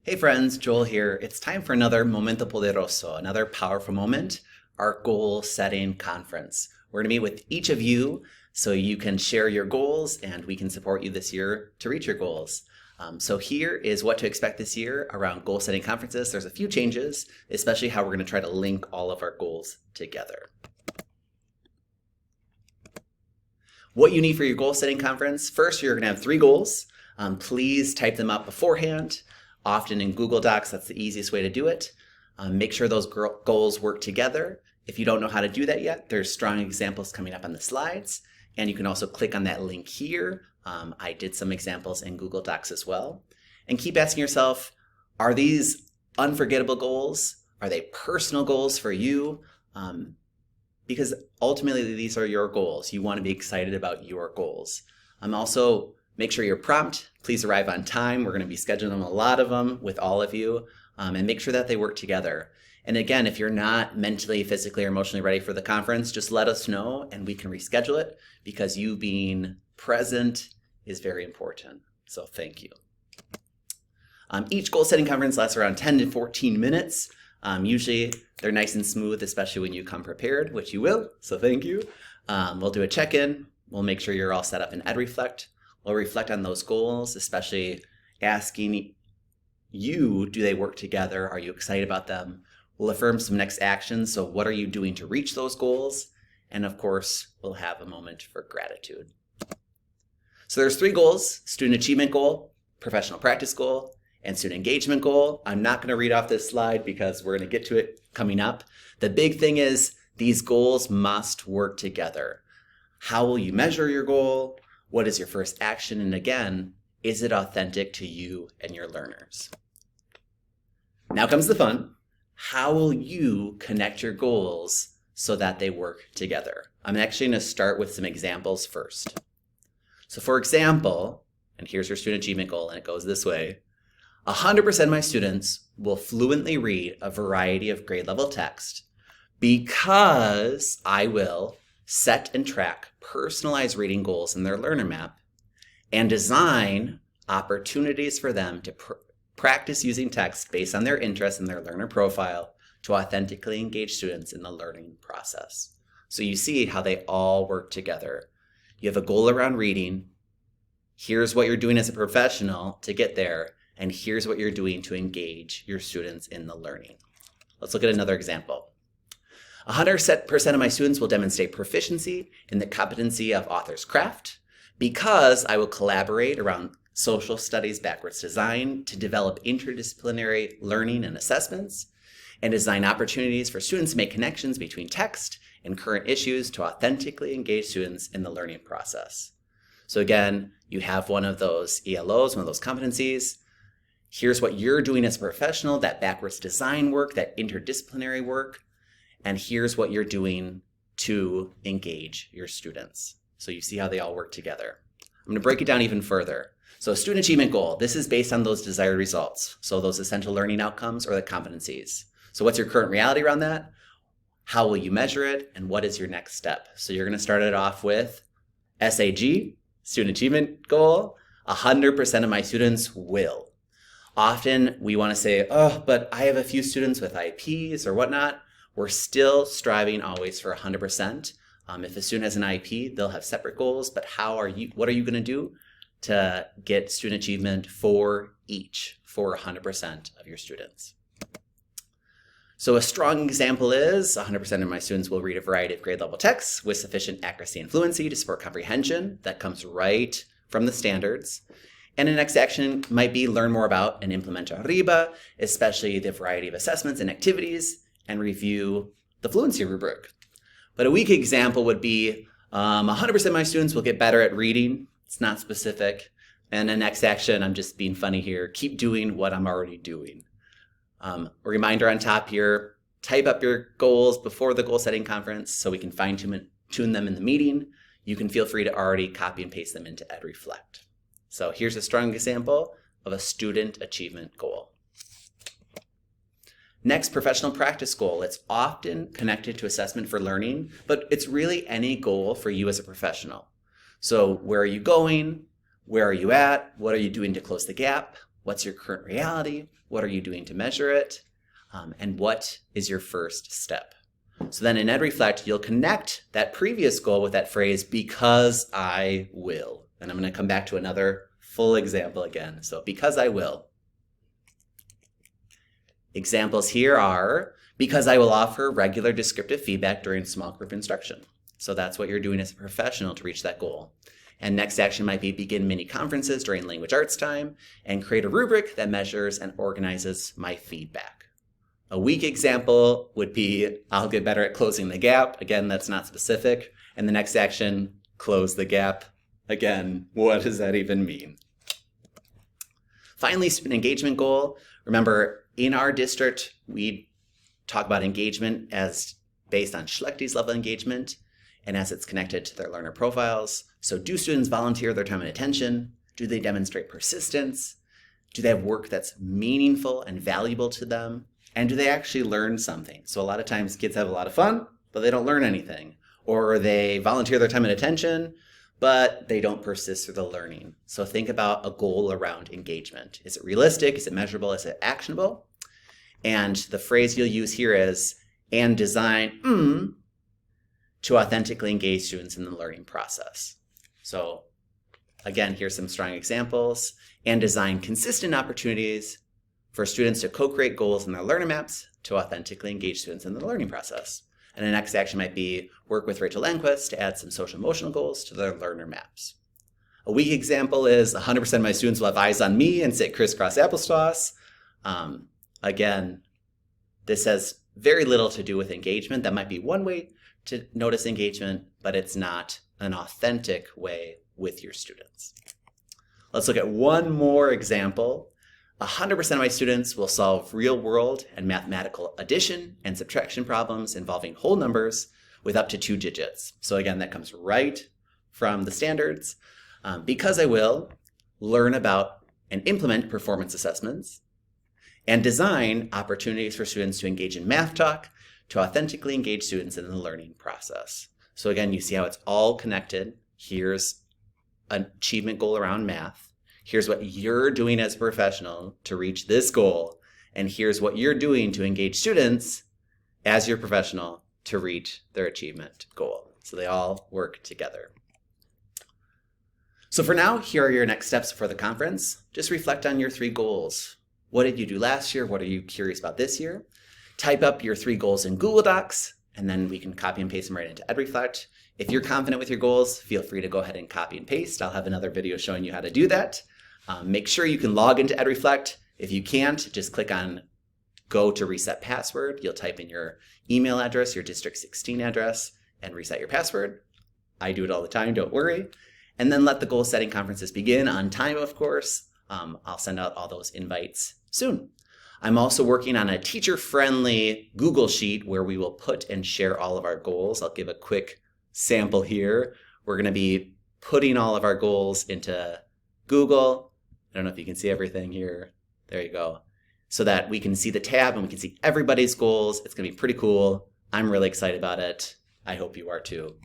Hey friends, Joel here. It's time for another Momento Poderoso, another powerful moment, our goal setting conference. We're going to meet with each of you so you can share your goals and we can support you this year to reach your goals. So here is what to expect this year around goal setting conferences. There's a few changes, especially how we're going to try to link all of our goals together. What you need for your goal setting conference, first you're going to have 3 goals. Please type them up beforehand. Often in Google Docs, that's the easiest way to do it. Make sure those goals work together. If you don't know how to do that yet, there's strong examples coming up on the slides. And you can also click on that link here. I did some examples in Google Docs as well. And keep asking yourself, are these unforgettable goals? Are they personal goals for you? Because ultimately these are your goals. You want to be excited about your goals. Also, make sure you're prompt. Please arrive on time. We're going to be scheduling a lot of them with all of you, and make sure that they work together. And again, if you're not mentally, physically, or emotionally ready for the conference, just let us know and we can reschedule it, because you being present is very important. So thank you. Each goal setting conference lasts around 10 to 14 minutes. Usually they're nice and smooth, especially when you come prepared, which you will. So thank you. We'll do a check-in. We'll make sure you're all set up in EdReflect. We'll reflect on those goals, especially asking you, do they work together? Are you excited about them? We'll affirm some next actions. So what are you doing to reach those goals? And of course, we'll have a moment for gratitude. So there's 3 goals: student achievement goal, professional practice goal, and student engagement goal. I'm not going to read off this slide because we're going to get to it coming up. The big thing is these goals must work together. How will you measure your goal? What is your first action? And again, is it authentic to you and your learners? Now comes the fun. How will you connect your goals so that they work together? I'm actually going to start with some examples first. So for example, and here's your student achievement goal, and it goes this way: 100% of my students will fluently read a variety of grade level text because I will set and track personalized reading goals in their learner map and design opportunities for them to practice using text based on their interests and their learner profile to authentically engage students in the learning process. So you see how they all work together. You have a goal around reading. Here's what you're doing as a professional to get there. And here's what you're doing to engage your students in the learning. Let's look at another example. 100% of my students will demonstrate proficiency in the competency of author's craft because I will collaborate around social studies backwards design to develop interdisciplinary learning and assessments and design opportunities for students to make connections between text and current issues to authentically engage students in the learning process. So again, you have one of those ELOs, one of those competencies. Here's what you're doing as a professional, that backwards design work, that interdisciplinary work. And here's what you're doing to engage your students. So you see how they all work together. I'm going to break it down even further. So student achievement goal, this is based on those desired results. So those essential learning outcomes or the competencies. So what's your current reality around that? How will you measure it? And what is your next step? So you're going to start it off with SAG, student achievement goal. 100% of my students will. Often we want to say, oh, but I have a few students with IEPs or whatnot. We're still striving always for 100%. If a student has an IEP, they'll have separate goals, but what are you going to do to get student achievement for 100% of your students? So a strong example is 100% of my students will read a variety of grade level texts with sufficient accuracy and fluency to support comprehension. That comes right from the standards. And the next action might be learn more about and implement Arriba, especially the variety of assessments and activities, and review the fluency rubric. But a weak example would be 100% of my students will get better at reading. It's not specific. And the next action, I'm just being funny here, keep doing what I'm already doing. A reminder on top here, type up your goals before the goal setting conference so we can fine tune them in the meeting. You can feel free to already copy and paste them into EdReflect. So here's a strong example of a student achievement goal. Next, professional practice goal. It's often connected to assessment for learning, but it's really any goal for you as a professional. So where are you going? Where are you at? What are you doing to close the gap? What's your current reality? What are you doing to measure it? And what is your first step? So then in EdReflect, you'll connect that previous goal with that phrase, because I will. And I'm going to come back to another full example again. So because I will. Examples here are, because I will offer regular descriptive feedback during small group instruction. So that's what you're doing as a professional to reach that goal. And next action might be begin mini conferences during language arts time and create a rubric that measures and organizes my feedback. A weak example would be, I'll get better at closing the gap. Again, that's not specific. And the next action, close the gap. Again, what does that even mean? Finally, student engagement goal. Remember, in our district, we talk about engagement as based on Schlechty's level of engagement and as it's connected to their learner profiles. So do students volunteer their time and attention? Do they demonstrate persistence? Do they have work that's meaningful and valuable to them? And do they actually learn something? So a lot of times kids have a lot of fun, but they don't learn anything. Or they volunteer their time and attention, but they don't persist through the learning. So think about a goal around engagement. Is it realistic? Is it measurable? Is it actionable? And the phrase you'll use here is, and design to authentically engage students in the learning process. So again, here's some strong examples. And design consistent opportunities for students to co-create goals in their learner maps to authentically engage students in the learning process. And the next action might be work with Rachel Landquist to add some social emotional goals to their learner maps. A weak example is 100% of my students will have eyes on me and sit crisscross applesauce. Again, this has very little to do with engagement. That might be one way to notice engagement, but it's not an authentic way with your students. Let's look at one more example. 100% of my students will solve real-world and mathematical addition and subtraction problems involving whole numbers with up to 2 digits. So again, that comes right from the standards. Because I will learn about and implement performance assessments and design opportunities for students to engage in math talk to authentically engage students in the learning process. So again, you see how it's all connected. Here's an achievement goal around math. Here's what you're doing as a professional to reach this goal. And here's what you're doing to engage students as your professional to reach their achievement goal. So they all work together. So for now, here are your next steps for the conference. Just reflect on your 3 goals. What did you do last year? What are you curious about this year? Type up your 3 goals in Google Docs, and then we can copy and paste them right into EdReflect. If you're confident with your goals, feel free to go ahead and copy and paste. I'll have another video showing you how to do that. Make sure you can log into EdReflect. If you can't, just click on Go to Reset Password. You'll type in your email address, your District 16 address, and reset your password. I do it all the time, don't worry. And then let the goal setting conferences begin on time, of course. I'll send out all those invites soon. I'm also working on a teacher-friendly Google Sheet where we will put and share all of our goals. I'll give a quick sample here. We're going to be putting all of our goals into Google. I don't know if you can see everything here. There you go. So that we can see the tab and we can see everybody's goals. It's going to be pretty cool. I'm really excited about it. I hope you are too.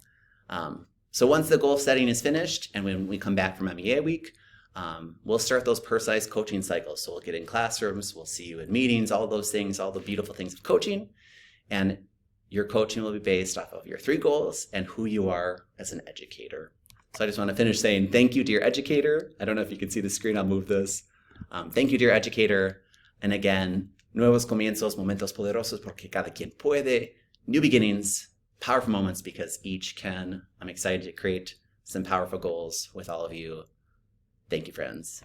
So once the goal setting is finished and when we come back from MEA week, we'll start those personalized coaching cycles. So we'll get in classrooms, we'll see you in meetings, all those things, all the beautiful things of coaching. And your coaching will be based off of your 3 goals and who you are as an educator. So I just want to finish saying thank you, dear educator. I don't know if you can see the screen, I'll move this. Thank you, dear educator. And again, nuevos comienzos, momentos poderosos, porque cada quien puede. New beginnings, powerful moments because each can. I'm excited to create some powerful goals with all of you. Thank you, friends.